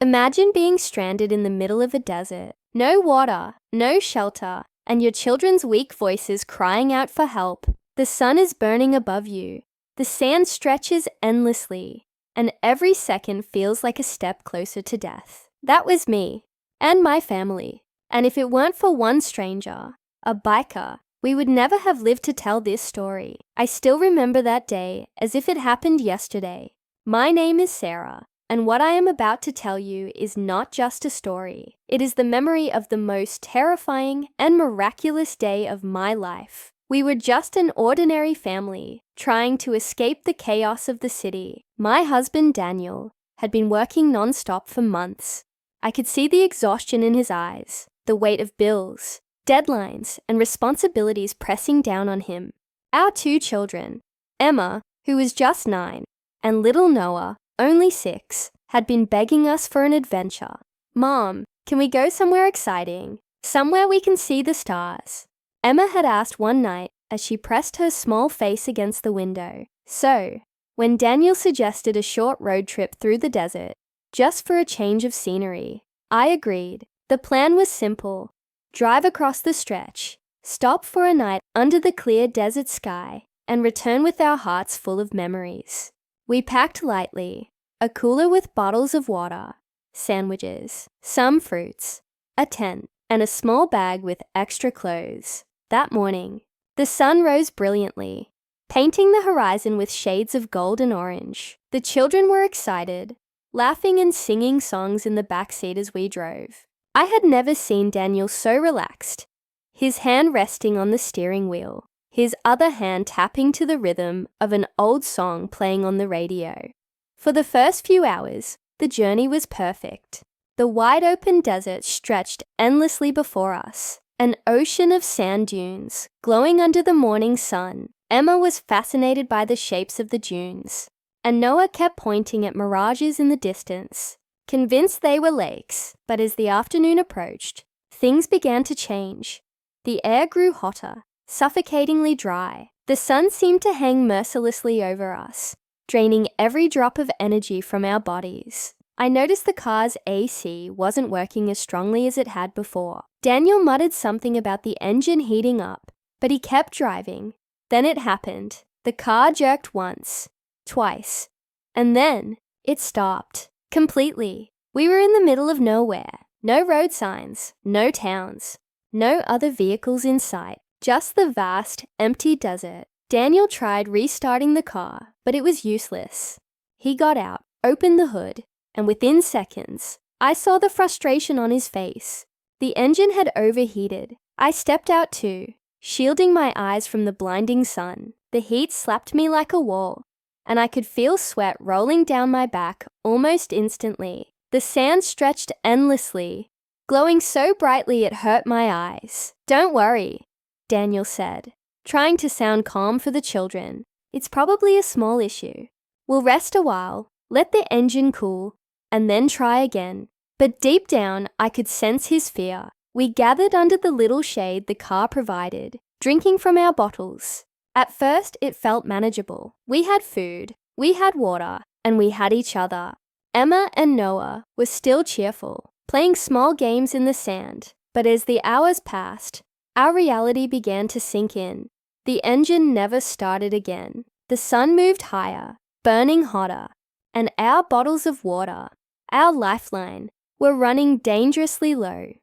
Imagine being stranded in the middle of a desert. No water, no shelter, and your children's weak voices crying out for help. The sun is burning above you. The sand stretches endlessly, and every second feels like a step closer to death. That was me, and my family. And if it weren't for one stranger, a biker, we would never have lived to tell this story. I still remember that day as if it happened yesterday. My name is Sarah, and what I am about to tell you is not just a story. It is the memory of the most terrifying and miraculous day of my life. We were just an ordinary family, trying to escape the chaos of the city. My husband, Daniel, had been working non-stop for months. I could see the exhaustion in his eyes, the weight of bills, deadlines, and responsibilities pressing down on him. Our two children, Emma, who was just 9, and little Noah, only 6, had been begging us for an adventure. "Mom, can we go somewhere exciting? Somewhere we can see the stars?" Emma had asked one night as she pressed her small face against the window. So, when Daniel suggested a short road trip through the desert, just for a change of scenery, I agreed. The plan was simple. Drive across the stretch, stop for a night under the clear desert sky, and return with our hearts full of memories. We packed lightly, a cooler with bottles of water, sandwiches, some fruits, a tent, and a small bag with extra clothes. That morning, the sun rose brilliantly, painting the horizon with shades of gold and orange. The children were excited, laughing and singing songs in the backseat as we drove. I had never seen Daniel so relaxed, his hand resting on the steering wheel, his other hand tapping to the rhythm of an old song playing on the radio. For the first few hours, the journey was perfect. The wide-open desert stretched endlessly before us, an ocean of sand dunes glowing under the morning sun. Emma was fascinated by the shapes of the dunes, and Noah kept pointing at mirages in the distance, convinced they were lakes. But as the afternoon approached, things began to change. The air grew hotter, suffocatingly dry. The sun seemed to hang mercilessly over us, draining every drop of energy from our bodies. I noticed the car's AC wasn't working as strongly as it had before. Daniel muttered something about the engine heating up, but he kept driving. Then it happened. The car jerked once, twice, and then it stopped. Completely. We were in the middle of nowhere. No road signs, no towns, no other vehicles in sight. Just the vast, empty desert. Daniel tried restarting the car, but it was useless. He got out, opened the hood, and within seconds, I saw the frustration on his face. The engine had overheated. I stepped out too, shielding my eyes from the blinding sun. The heat slapped me like a wall, and I could feel sweat rolling down my back almost instantly. The sand stretched endlessly, glowing so brightly it hurt my eyes. "Don't worry," Daniel said, trying to sound calm for the children. "It's probably a small issue. We'll rest a while, let the engine cool, and then try again." But deep down, I could sense his fear. We gathered under the little shade the car provided, drinking from our bottles. At first, it felt manageable. We had food, we had water, and we had each other. Emma and Noah were still cheerful, playing small games in the sand. But as the hours passed, our reality began to sink in. The engine never started again. The sun moved higher, burning hotter, and our bottles of water, our lifeline, were running dangerously low.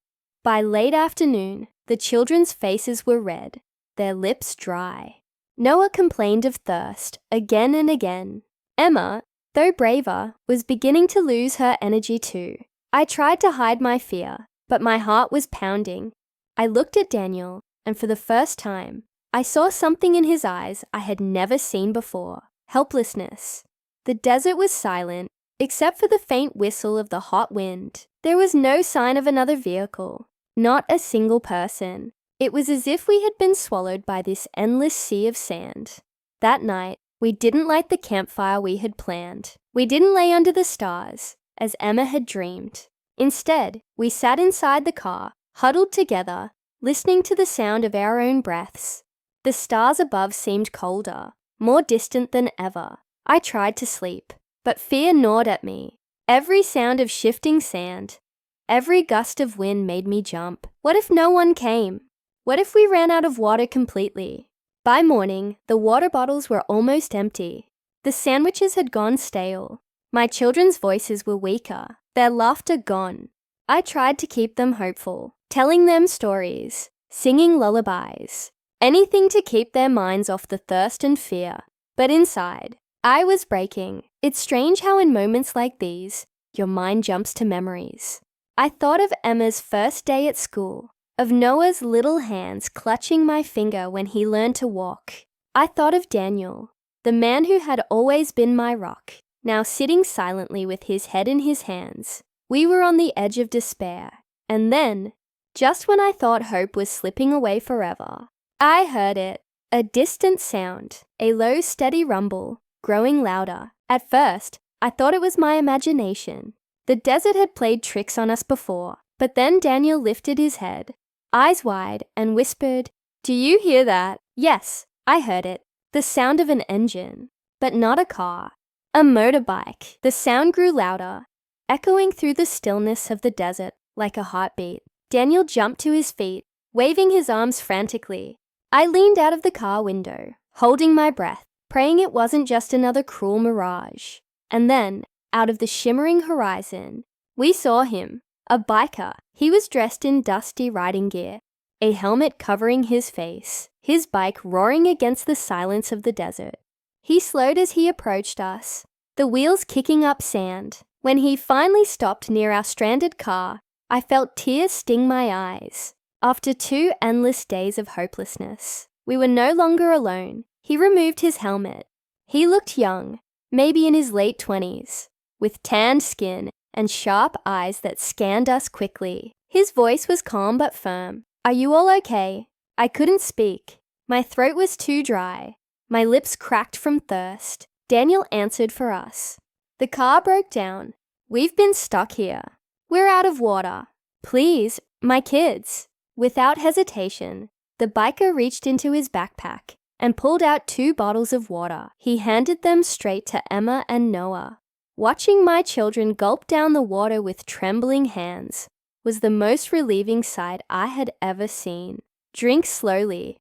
By late afternoon, the children's faces were red, their lips dry. Noah complained of thirst again and again. Emma, though braver, was beginning to lose her energy too. I tried to hide my fear, but my heart was pounding. I looked at Daniel, and for the first time, I saw something in his eyes I had never seen before: helplessness. The desert was silent, except for the faint whistle of the hot wind. There was no sign of another vehicle, not a single person. It was as if we had been swallowed by this endless sea of sand. That night, we didn't light the campfire we had planned. We didn't lay under the stars, as Emma had dreamed. Instead, we sat inside the car, huddled together, listening to the sound of our own breaths. The stars above seemed colder, more distant than ever. I tried to sleep, but fear gnawed at me. Every sound of shifting sand, every gust of wind made me jump. What if no one came? What if we ran out of water completely? By morning, the water bottles were almost empty. The sandwiches had gone stale. My children's voices were weaker, their laughter gone. I tried to keep them hopeful, telling them stories, singing lullabies, anything to keep their minds off the thirst and fear. But inside, I was breaking. It's strange how in moments like these, your mind jumps to memories. I thought of Emma's first day at school, of Noah's little hands clutching my finger when he learned to walk. I thought of Daniel, the man who had always been my rock, now sitting silently with his head in his hands. We were on the edge of despair, and then, just when I thought hope was slipping away forever, I heard it, a distant sound, a low, steady rumble, growing louder. At first, I thought it was my imagination. The desert had played tricks on us before, but then Daniel lifted his head, eyes wide, and whispered, "Do you hear that?" Yes, I heard it, the sound of an engine, but not a car, a motorbike. The sound grew louder, echoing through the stillness of the desert like a heartbeat. Daniel jumped to his feet, waving his arms frantically. I leaned out of the car window, holding my breath, praying it wasn't just another cruel mirage. And then, out of the shimmering horizon, we saw him, a biker. He was dressed in dusty riding gear, a helmet covering his face, his bike roaring against the silence of the desert. He slowed as he approached us, the wheels kicking up sand. When he finally stopped near our stranded car, I felt tears sting my eyes. After 2 endless days of hopelessness, we were no longer alone. He removed his helmet. He looked young, maybe in his late 20s, with tanned skin and sharp eyes that scanned us quickly. His voice was calm but firm. "Are you all okay?" I couldn't speak. My throat was too dry. My lips cracked from thirst. Daniel answered for us. "The car broke down. We've been stuck here. We're out of water. Please, my kids." Without hesitation, the biker reached into his backpack and pulled out 2 bottles of water. He handed them straight to Emma and Noah. Watching my children gulp down the water with trembling hands was the most relieving sight I had ever seen. "Drink slowly,"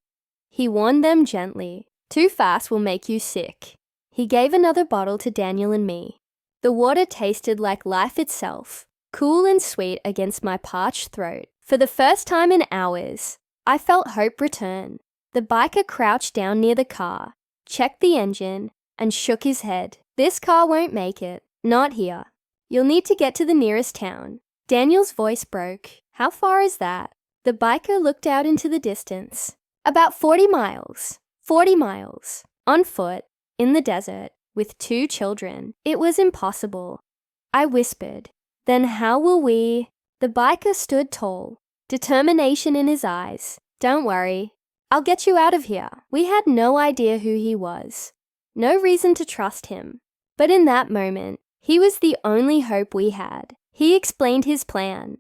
he warned them gently. "Too fast will make you sick." He gave another bottle to Daniel and me. The water tasted like life itself, cool and sweet against my parched throat. For the first time in hours, I felt hope return. The biker crouched down near the car, checked the engine, and shook his head. "This car won't make it. Not here. You'll need to get to the nearest town." Daniel's voice broke. "How far is that?" The biker looked out into the distance. "About 40 miles. 40 miles. On foot, in the desert, with 2 children. It was impossible." I whispered, "Then how will we?" The biker stood tall, determination in his eyes. "Don't worry. I'll get you out of here." We had no idea who he was. No reason to trust him. But in that moment, he was the only hope we had. He explained his plan.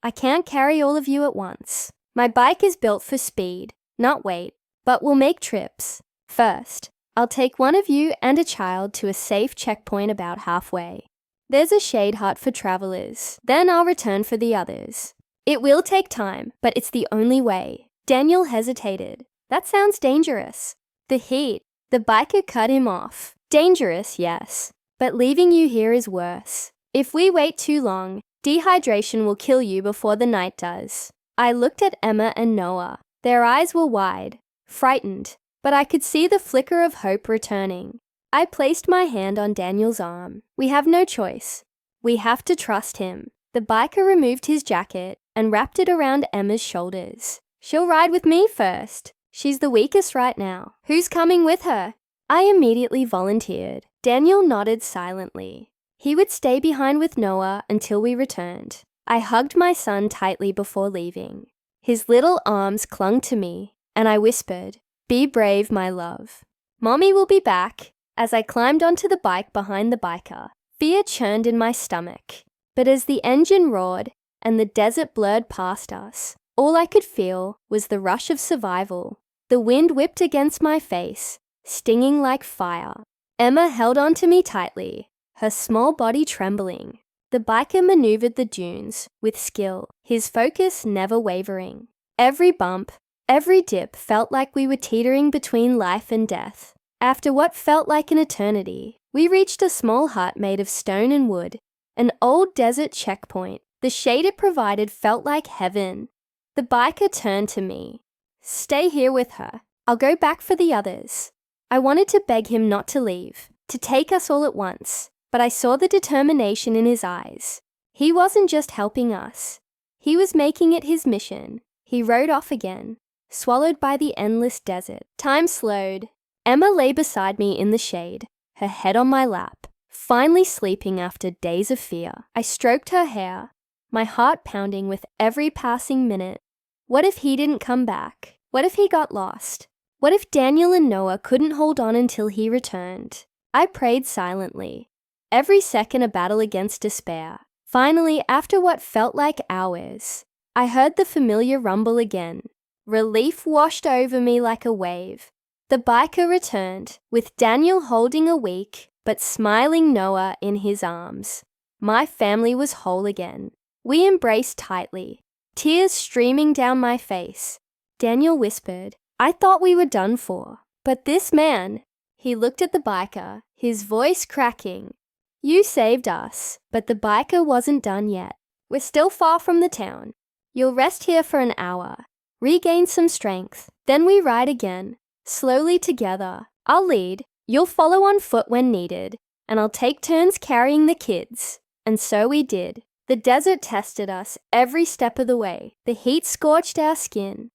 "I can't carry all of you at once. My bike is built for speed, not weight, but we'll make trips. First, I'll take one of you and a child to a safe checkpoint about halfway. There's a shade hut for travelers. Then I'll return for the others. It will take time, but it's the only way." Daniel hesitated. "That sounds dangerous." "The heat." The biker cut him off. "Dangerous, yes, but leaving you here is worse. If we wait too long, dehydration will kill you before the night does." I looked at Emma and Noah. Their eyes were wide, frightened, but I could see the flicker of hope returning. I placed my hand on Daniel's arm. "We have no choice. We have to trust him." The biker removed his jacket and wrapped it around Emma's shoulders. "She'll ride with me first. She's the weakest right now. Who's coming with her?" I immediately volunteered. Daniel nodded silently. He would stay behind with Noah until we returned. I hugged my son tightly before leaving. His little arms clung to me, and I whispered, "Be brave, my love. Mommy will be back." As I climbed onto the bike behind the biker, fear churned in my stomach. But as the engine roared and the desert blurred past us, all I could feel was the rush of survival. The wind whipped against my face, stinging like fire. Emma held on to me tightly, her small body trembling. The biker maneuvered the dunes with skill, his focus never wavering. Every bump, every dip felt like we were teetering between life and death. After what felt like an eternity, we reached a small hut made of stone and wood, an old desert checkpoint. The shade it provided felt like heaven. The biker turned to me. "Stay here with her. I'll go back for the others." I wanted to beg him not to leave, to take us all at once, but I saw the determination in his eyes. He wasn't just helping us. He was making it his mission. He rode off again, swallowed by the endless desert. Time slowed. Emma lay beside me in the shade, her head on my lap, finally sleeping after days of fear. I stroked her hair, my heart pounding with every passing minute. What if he didn't come back? What if he got lost? What if Daniel and Noah couldn't hold on until he returned? I prayed silently, every second a battle against despair. Finally, after what felt like hours, I heard the familiar rumble again. Relief washed over me like a wave. The biker returned, with Daniel holding a weak but smiling Noah in his arms. My family was whole again. We embraced tightly, tears streaming down my face. Daniel whispered, "I thought we were done for. But this man," he looked at the biker, his voice cracking. "You saved us, but the biker wasn't done yet. We're still far from the town. You'll rest here for an hour, regain some strength, then we ride again, slowly together. I'll lead, you'll follow on foot when needed, and I'll take turns carrying the kids." And so we did. The desert tested us every step of the way. The heat scorched our skin.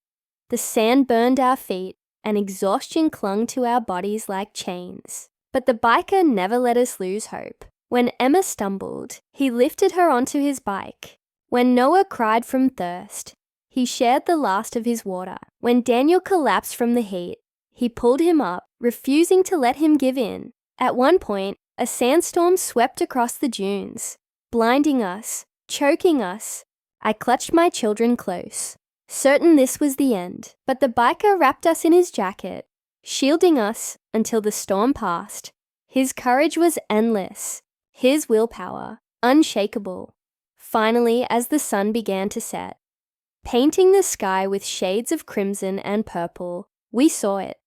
The sand burned our feet, and exhaustion clung to our bodies like chains. But the biker never let us lose hope. When Emma stumbled, he lifted her onto his bike. When Noah cried from thirst, he shared the last of his water. When Daniel collapsed from the heat, he pulled him up, refusing to let him give in. At one point, a sandstorm swept across the dunes, blinding us, choking us. I clutched my children close, certain this was the end. But the biker wrapped us in his jacket, shielding us until the storm passed. His courage was endless, his willpower unshakable. Finally, as the sun began to set, painting the sky with shades of crimson and purple, we saw it.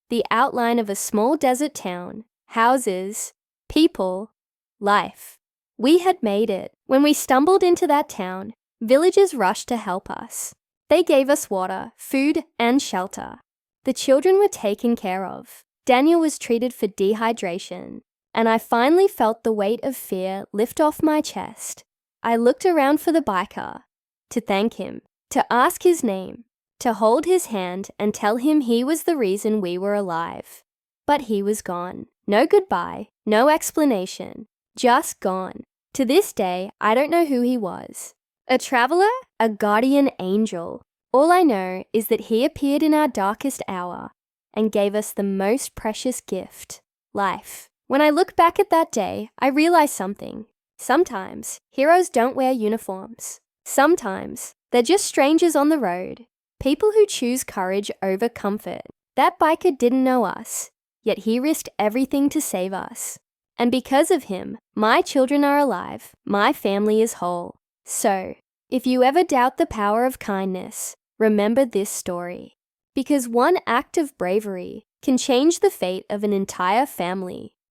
The outline of a small desert town, houses, people, life. We had made it. When we stumbled into that town, villagers rushed to help us. They gave us water, food, and shelter. The children were taken care of. Daniel was treated for dehydration, and I finally felt the weight of fear lift off my chest. I looked around for the biker, to thank him, to ask his name, to hold his hand and tell him he was the reason we were alive. But he was gone. No goodbye, no explanation, just gone. To this day, I don't know who he was. A traveler? A guardian angel? All I know is that he appeared in our darkest hour and gave us the most precious gift, life. When I look back at that day, I realize something. Sometimes, heroes don't wear uniforms. Sometimes, they're just strangers on the road, people who choose courage over comfort. That biker didn't know us, yet he risked everything to save us. And because of him, my children are alive, my family is whole. So, if you ever doubt the power of kindness, remember this story. Because one act of bravery can change the fate of an entire family.